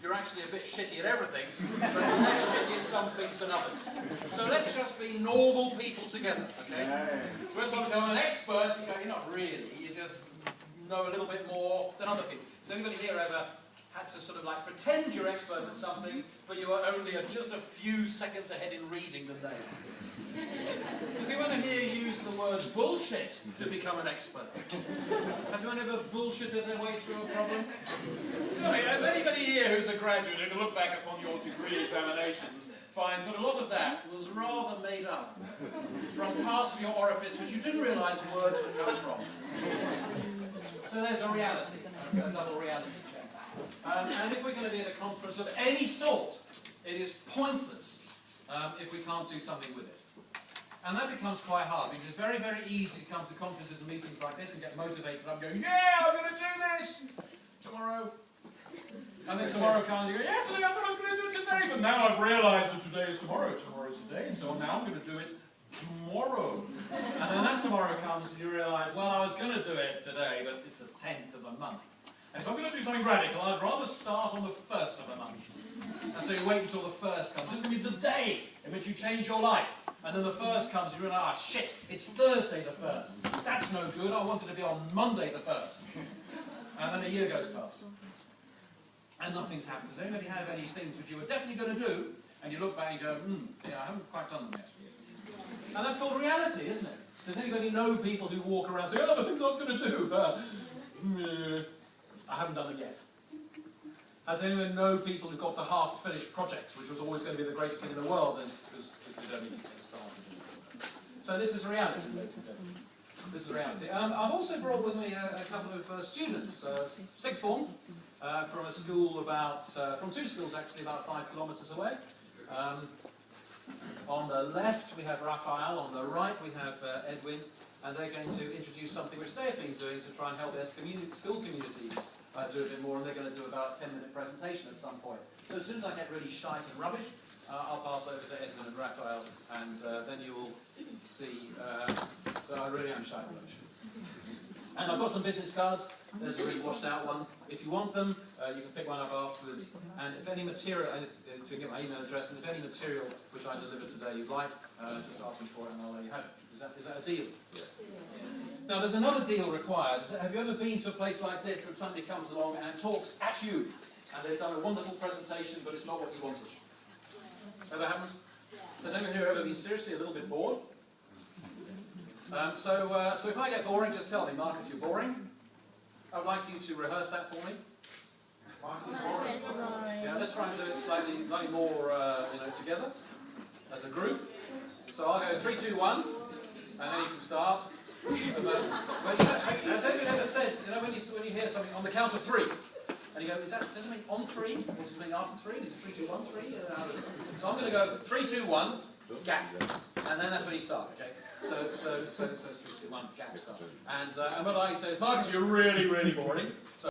you're actually a bit shitty at everything, but you're less shitty at some things than others. So let's just be normal people together, okay? So when someone tells an expert, you go, you're not really, you just know a little bit more than other people. Has anybody here ever had to sort of like pretend you're expert at something, but you are only just a few seconds ahead in reading than they are? Does anyone here use the word bullshit to become an expert? Has anyone ever bullshitted their way through a problem? Tell me, has anybody here who's a graduate who can look back upon your degree examinations finds that a lot of that was rather made up from parts of your orifice which you didn't realise words would come from? So there's a reality, a double reality check. And if we're going to be at a conference of any sort, it is pointless if we can't do something with it. And that becomes quite hard, because it's very, very easy to come to conferences and meetings like this and get motivated up and go, yeah, I'm going to do this tomorrow. And then tomorrow comes and you go, yes, I thought I was going to do it today, but now I've realised that today is tomorrow, tomorrow is today, and so now I'm going to do it tomorrow. And then that tomorrow comes and you realise, well, I was going to do it today, but it's the 10th of the month. And if I'm going to do something radical, I'd rather start on the 1st of the month. And so you wait until the 1st comes. This is going to be the day in which you change your life. And then the 1st comes and you realise, ah, shit, it's Thursday the 1st. That's no good. I wanted to be on Monday the 1st. And then a year goes past. And nothing's happened. Does anybody have any things which you were definitely going to do, and you look back and you go, yeah, I haven't quite done them yet. And that's called reality, isn't it? Does anybody know people who walk around and say, oh, the things I was going to do? I haven't done them yet. Has anyone know people who got the half-finished projects, which was always going to be the greatest thing in the world, and it was only get started? So this is reality. This is reality. I've also brought with me a couple of students, sixth form, from a school from two schools actually about 5 kilometres away. On the left we have Raphael, on the right we have Edwin, and they're going to introduce something which they've been doing to try and help their school community do a bit more, and they're going to do about a 10-minute presentation at some point. So as soon as I get really shite and rubbish, I'll pass over to Edwin and Raphael, and then you will see that I really am shite and rubbish. And I've got some business cards. There's a really washed out one. If you want them, you can pick one up afterwards. And if any material, and if you get my email address, and if any material which I deliver today you'd like, just ask me for it and I'll let you have it. Is that a deal? Yeah. Now there's another deal required. Have you ever been to a place like this and somebody comes along and talks at you, and they've done a wonderful presentation, but it's not what you wanted? Ever happened? Has anyone here ever been seriously a little bit bored? So if I get boring, just tell me, Marcus, you're boring. I would like you to rehearse that for me. Marcus, you're boring. Yeah, let's try and do it slightly more, together as a group. So I'll go 3, 2, 1, and then you can start. Has anyone ever said, when you hear something on the count of 3, and you go, does it mean on 3? Or does it mean after 3? Is it 3, 2, 1, 3? So I'm going to go 3, 2, 1, gap. And then that's when you start, okay? So 3, 2, 1, gap, start. And what I say is, Marcus, you're really, really boring. So